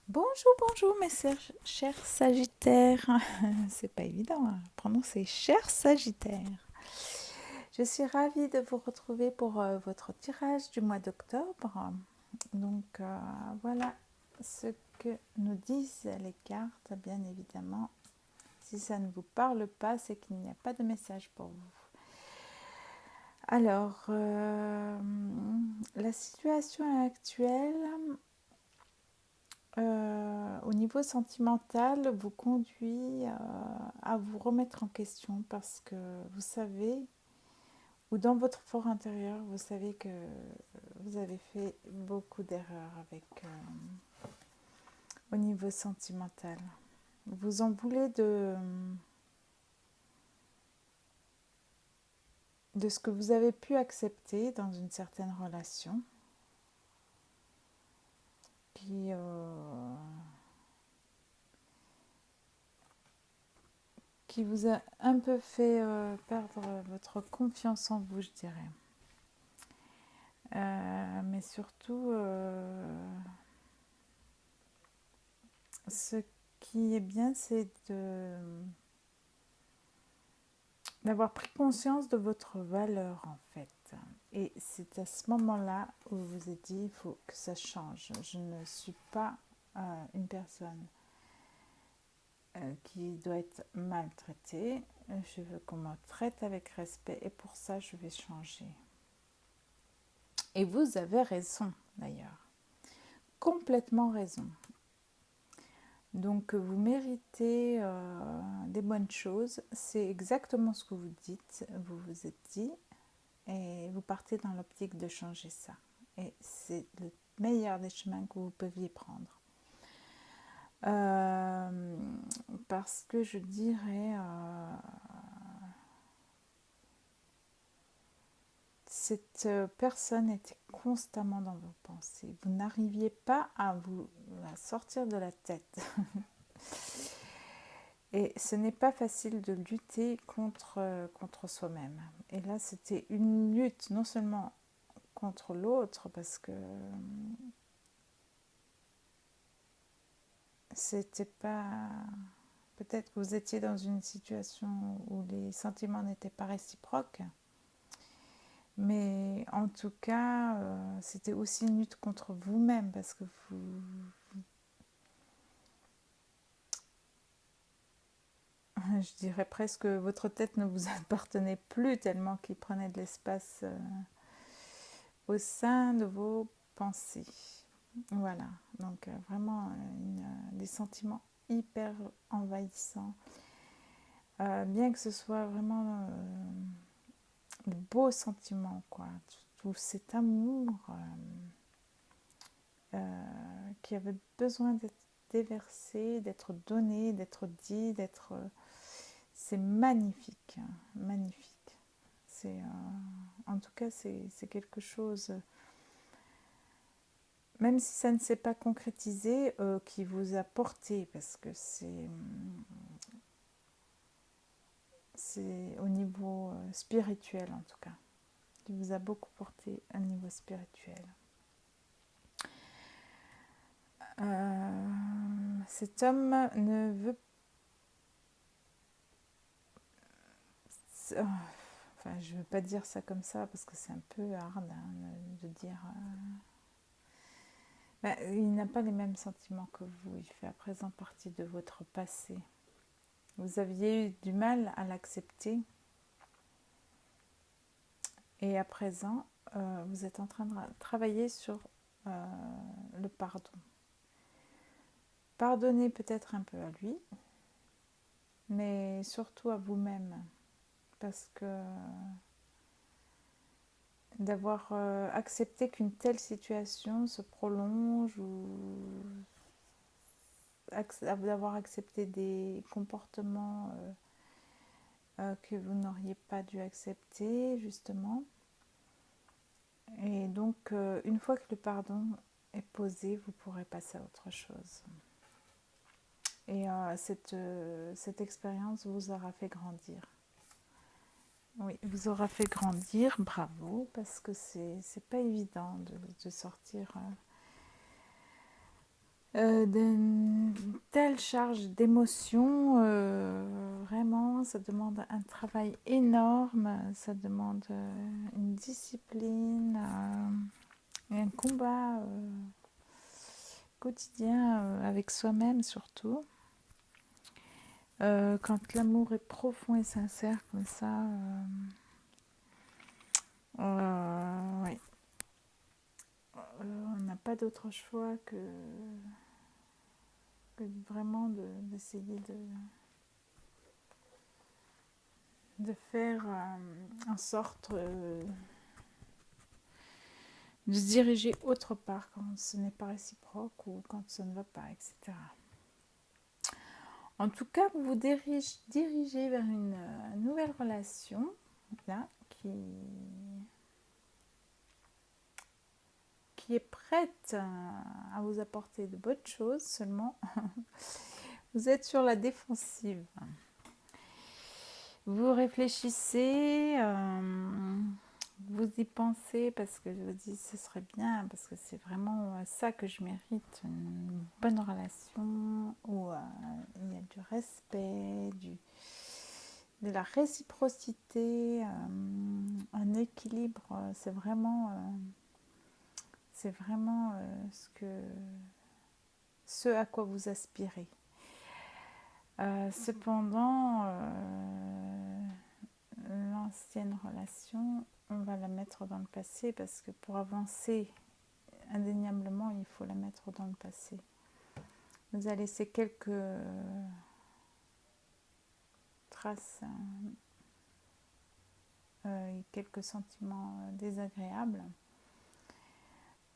Bonjour, bonjour mes chers Sagittaires. C'est pas évident à prononcer, chers Sagittaires. Je suis ravie de vous retrouver pour votre tirage du mois d'octobre. Donc voilà ce que nous disent les cartes, bien évidemment. Si ça ne vous parle pas, c'est qu'il n'y a pas de message pour vous. Alors, la situation actuelle, au niveau sentimental, vous conduit à vous remettre en question parce que vous savez, ou dans votre fort intérieur, vous savez que vous avez fait beaucoup d'erreurs au niveau sentimental. Vous en voulez de ce que vous avez pu accepter dans une certaine relation qui, qui vous a un peu fait perdre votre confiance en vous, je dirais. Mais surtout, ce qui est bien, c'est d'avoir pris conscience de votre valeur, en fait. Et c'est à ce moment-là où vous vous êtes dit, il faut que ça change. Je ne suis pas une personne qui doit être maltraitée. Je veux qu'on me traite avec respect et pour ça, je vais changer. Et vous avez raison, d'ailleurs. Complètement raison. Donc vous méritez des bonnes choses, c'est exactement ce que vous dites, vous vous êtes dit, et vous partez dans l'optique de changer ça. Et c'est le meilleur des chemins que vous pouviez prendre. Parce que je dirais, cette personne était constamment dans vos pensées. Vous n'arriviez pas à vous la sortir de la tête. Et ce n'est pas facile de lutter contre soi-même. Et là, c'était une lutte non seulement contre l'autre, parce que c'était pas... Peut-être que vous étiez dans une situation où les sentiments n'étaient pas réciproques. Mais en tout cas, c'était aussi une lutte contre vous-même, parce que je dirais presque que votre tête ne vous appartenait plus tellement qu'il prenait de l'espace au sein de vos pensées. Voilà, donc vraiment des sentiments hyper envahissants. Bien que ce soit vraiment de beaux sentiments, quoi. Tout cet amour qui avait besoin d'être déversé, d'être donné, d'être dit, d'être... c'est magnifique, hein, magnifique. C'est, en tout cas, c'est quelque chose, même si ça ne s'est pas concrétisé, qui vous a porté, parce que c'est au niveau spirituel en tout cas, qui vous a beaucoup porté au niveau spirituel. Cet homme ne veut... Enfin, je ne veux pas dire ça comme ça parce que c'est un peu hard hein, de dire... il n'a pas les mêmes sentiments que vous. Il fait à présent partie de votre passé. Vous aviez eu du mal à l'accepter. Et à présent, vous êtes en train de travailler sur le pardon. Pardonnez peut-être un peu à lui, mais surtout à vous-même. Parce que d'avoir accepté qu'une telle situation se prolonge ou d'avoir accepté des comportements que vous n'auriez pas dû accepter, justement. Et donc, une fois que le pardon est posé, vous pourrez passer à autre chose. Et cette expérience vous aura fait grandir. Oui, vous aura fait grandir, bravo, parce que c'est pas évident de sortir d'une telle charge d'émotions. Vraiment, ça demande un travail énorme, ça demande une discipline et un combat quotidien avec soi-même surtout. Quand l'amour est profond et sincère comme ça, oui. On n'a pas d'autre choix que vraiment d'essayer de faire en sorte de se diriger autre part quand ce n'est pas réciproque ou quand ça ne va pas, etc. En tout cas, vous vous dirigez vers une nouvelle relation là, qui est prête à vous apporter de bonnes choses, seulement vous êtes sur la défensive. Vous réfléchissez, vous y pensez parce que je vous dis ce serait bien, parce que c'est vraiment ça que je mérite, une bonne relation où il y a du respect, de la réciprocité, un équilibre, c'est vraiment ce à quoi vous aspirez. Cependant, l'ancienne relation, on va la mettre dans le passé parce que pour avancer, indéniablement, il faut la mettre dans le passé. Vous a laissé quelques traces et quelques sentiments désagréables.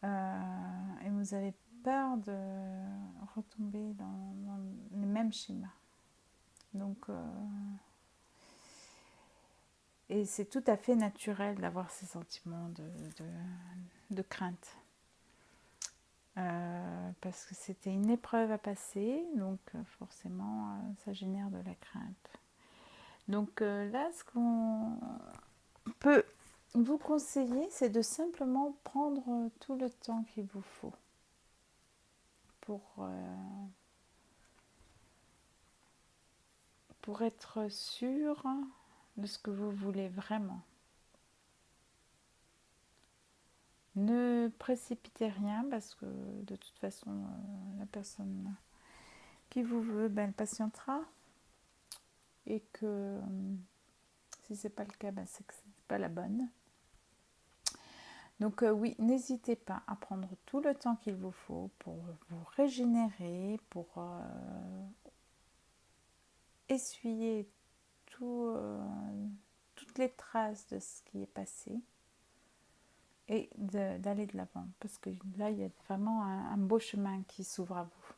Et vous avez peur de retomber dans les mêmes schémas. Donc, et c'est tout à fait naturel d'avoir ces sentiments de crainte. Parce que c'était une épreuve à passer, donc forcément, ça génère de la crainte. Donc là, ce qu'on peut vous conseiller, c'est de simplement prendre tout le temps qu'il vous faut pour être sûr de ce que vous voulez vraiment. Ne précipitez rien parce que de toute façon, la personne qui vous veut, elle patientera. Et que si ce n'est pas le cas, c'est que ce n'est pas la bonne. Donc oui, n'hésitez pas à prendre tout le temps qu'il vous faut pour vous régénérer, pour essuyer toutes les traces de ce qui est passé et d'aller de l'avant. Parce que là, il y a vraiment un beau chemin qui s'ouvre à vous.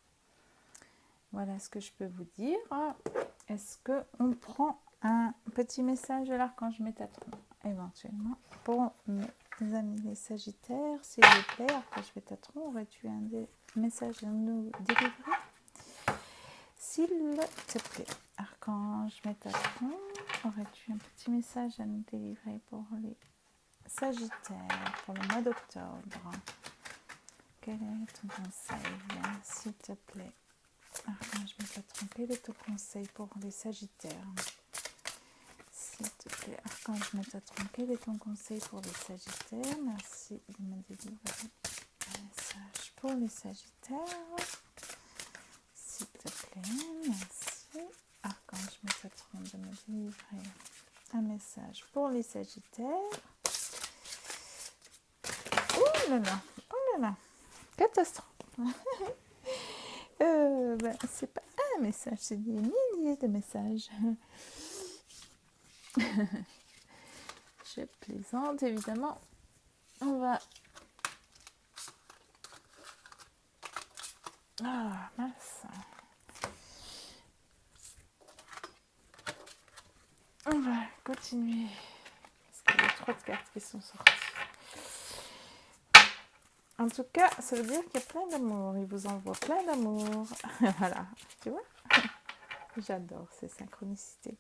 Voilà ce que je peux vous dire. Est-ce qu'on prend un petit message de l'archange Métatron éventuellement pour mes amis les Sagittaires, s'il vous plaît? Archange Métatron, aurais-tu un message à nous délivrer, s'il te plaît? Archange Métatron, aurais-tu un petit message à nous délivrer pour les Sagittaires pour le mois d'octobre? Quel est ton conseil, s'il te plaît? Archange Métatron, quel est ton conseil pour les Sagittaires? S'il te plaît, Archange Métatron, quel est ton conseil pour les Sagittaires? Merci de me délivrer un message pour les Sagittaires. S'il te plaît, merci. Archange Métatron, de me délivrer un message pour les Sagittaires. Oh là là, oh là là, catastrophe. C'est pas un message, c'est des milliers de messages. Je plaisante, évidemment. On va... Ah, mince. On va continuer. Parce qu'il y a trop de cartes qui sont sorties. En tout cas, ça veut dire qu'il y a plein d'amour. Il vous envoie plein d'amour. Voilà, tu vois? J'adore ces synchronicités.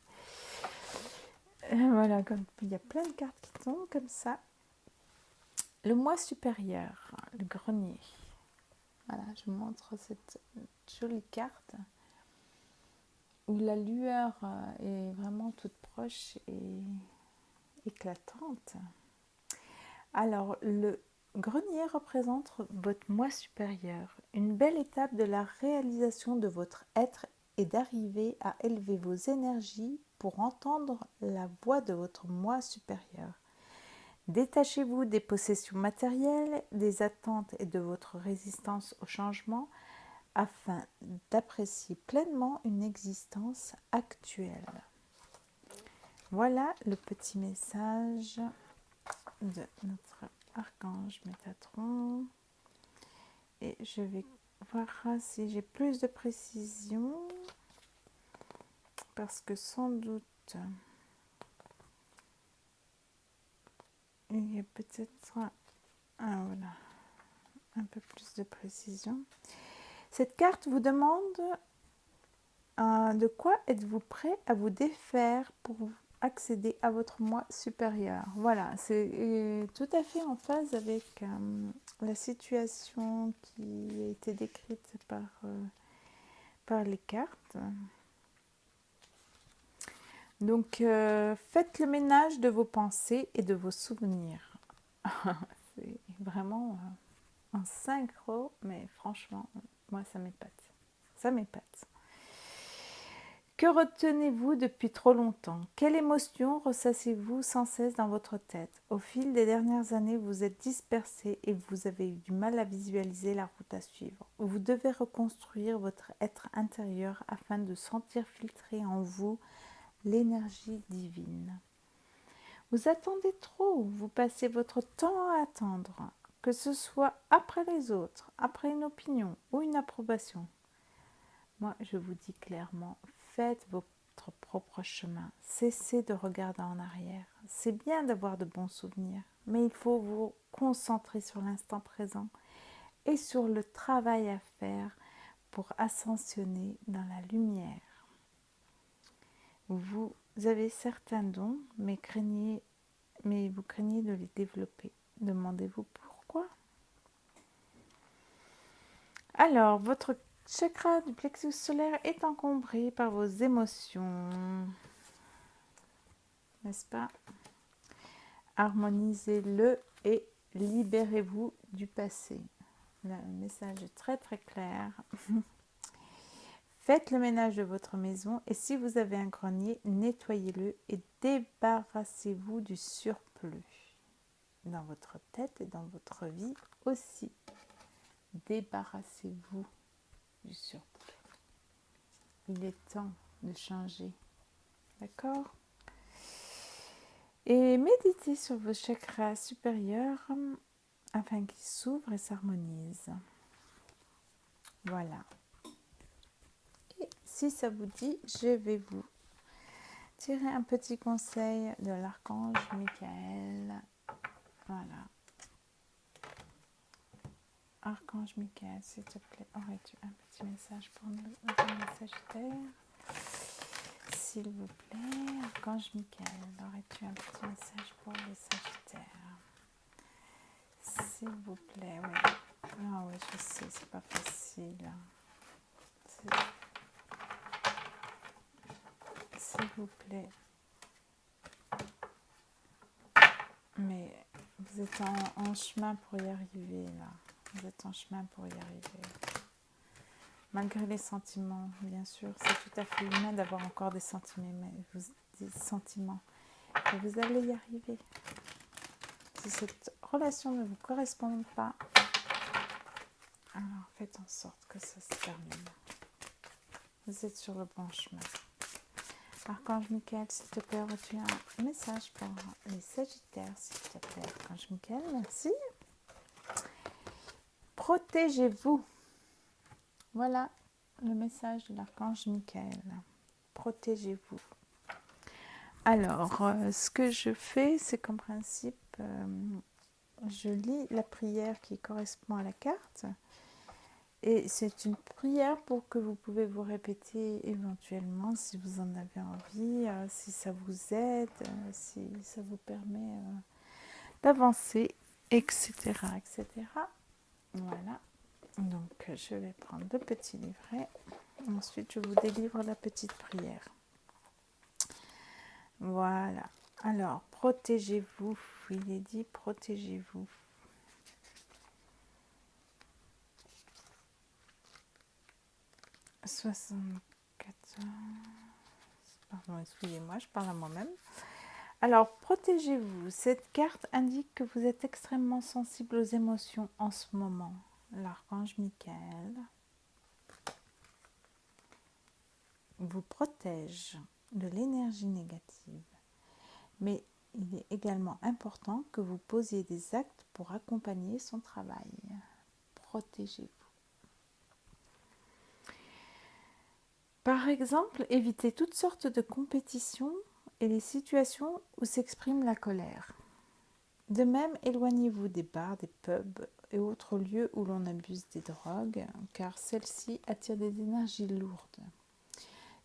Voilà, comme il y a plein de cartes qui tombent comme ça. Le moi supérieur, le grenier. Voilà, je vous montre cette jolie carte où la lueur est vraiment toute proche et éclatante. Alors, le grenier représente votre moi supérieur. Une belle étape de la réalisation de votre être est d'arriver à élever vos énergies pour entendre la voix de votre moi supérieur. Détachez-vous des possessions matérielles, des attentes et de votre résistance au changement afin d'apprécier pleinement une existence actuelle. Voilà le petit message de notre archange Métatron. Et je vais voir si j'ai plus de précision, parce que sans doute il y a peut-être voilà, un peu plus de précision. Cette carte vous demande de quoi êtes-vous prêt à vous défaire pour accéder à votre moi supérieur. Voilà, c'est tout à fait en phase avec la situation qui a été décrite par les cartes. Donc, faites le ménage de vos pensées et de vos souvenirs. C'est vraiment en synchro, mais franchement, moi, ça m'épate. Ça m'épate. Que retenez-vous depuis trop longtemps? Quelle émotion ressassez-vous sans cesse dans votre tête? Au fil des dernières années, vous êtes dispersé et vous avez eu du mal à visualiser la route à suivre. Vous devez reconstruire votre être intérieur afin de sentir filtrer en vous l'énergie divine. Vous attendez trop, vous passez votre temps à attendre, que ce soit après les autres, après une opinion ou une approbation. Moi, je vous dis clairement, faites votre propre chemin. Cessez de regarder en arrière. C'est bien d'avoir de bons souvenirs, mais il faut vous concentrer sur l'instant présent et sur le travail à faire pour ascensionner dans la lumière. Vous avez certains dons, mais vous craignez de les développer. Demandez-vous pourquoi. Alors, votre chakra du plexus solaire est encombré par vos émotions, n'est-ce pas? Harmonisez-le et libérez-vous du passé. Là, le message est très très clair. Faites le ménage de votre maison et si vous avez un grenier, nettoyez-le et débarrassez-vous du surplus. Dans votre tête et dans votre vie aussi. Débarrassez-vous du surplus. Il est temps de changer. D'accord? Et méditez sur vos chakras supérieurs afin qu'ils s'ouvrent et s'harmonisent. Voilà. Et si ça vous dit, je vais vous tirer un petit conseil de l'archange Michael. Voilà. Archange Michael, s'il te plaît, aurais-tu un petit message pour nous, les Sagittaires? S'il vous plaît, Archange Michael, aurais-tu un petit message pour les Sagittaires? S'il vous plaît, oui. Ah oui, je sais, c'est pas facile. S'il vous plaît. Mais vous êtes en chemin pour y arriver, là. Vous êtes en chemin pour y arriver. Malgré les sentiments, bien sûr. C'est tout à fait humain d'avoir encore des sentiments. Mais vous allez y arriver. Si cette relation ne vous correspond pas, alors faites en sorte que ça se termine. Vous êtes sur le bon chemin. Archange Michael, s'il te plaît, aurais-tu un message pour les Sagittaires, s'il te plaît? Archange Michael, merci. Protégez-vous. Voilà le message de l'archange Michael. Protégez-vous. Alors, ce que je fais, c'est qu'en principe, je lis la prière qui correspond à la carte. Et c'est une prière pour que vous pouvez vous répéter éventuellement si vous en avez envie, si ça vous aide, si ça vous permet d'avancer, etc., etc. Voilà. Donc, je vais prendre le petit livret. Ensuite, je vous délivre la petite prière. Voilà. Alors, protégez-vous. Il est dit, protégez-vous. « 74... » Pardon, excusez-moi, je parle à moi-même. Alors, protégez-vous. Cette carte indique que vous êtes extrêmement sensible aux émotions en ce moment. L'archange Michael vous protège de l'énergie négative. Mais il est également important que vous posiez des actes pour accompagner son travail. Protégez-vous. Par exemple, évitez toutes sortes de compétitions et les situations où s'exprime la colère. De même, éloignez-vous des bars, des pubs et autres lieux où l'on abuse des drogues, car celles-ci attirent des énergies lourdes.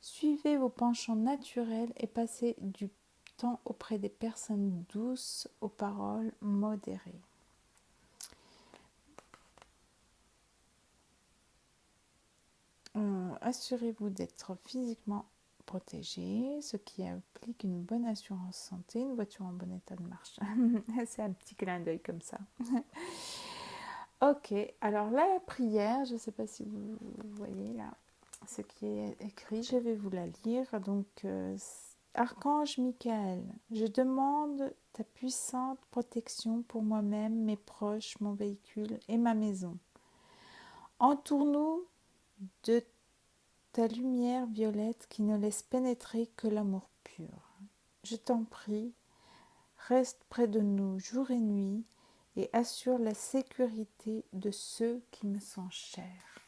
Suivez vos penchants naturels et passez du temps auprès des personnes douces aux paroles modérées. Assurez-vous d'être physiquement protégé, ce qui implique une bonne assurance santé, une voiture en bon état de marche. C'est un petit clin d'œil comme ça. Ok, alors la prière, je ne sais pas si vous voyez là ce qui est écrit, je vais vous la lire. Donc, Archange Michael, je demande ta puissante protection pour moi-même, mes proches, mon véhicule et ma maison. Entoure-nous de ta lumière violette qui ne laisse pénétrer que l'amour pur. Je t'en prie, reste près de nous jour et nuit et assure la sécurité de ceux qui me sont chers.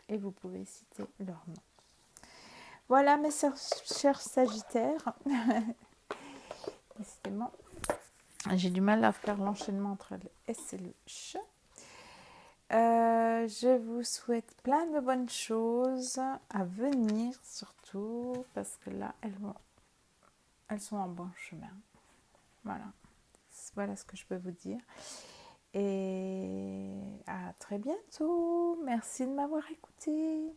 Et vous pouvez citer leur nom. Voilà mes chers Sagittaires. Décidément, j'ai du mal à faire l'enchaînement entre le S et le Ch. Je vous souhaite plein de bonnes choses à venir, surtout parce que là, elles sont en bon chemin. Voilà ce que je peux vous dire. Et à très bientôt. Merci de m'avoir écouté.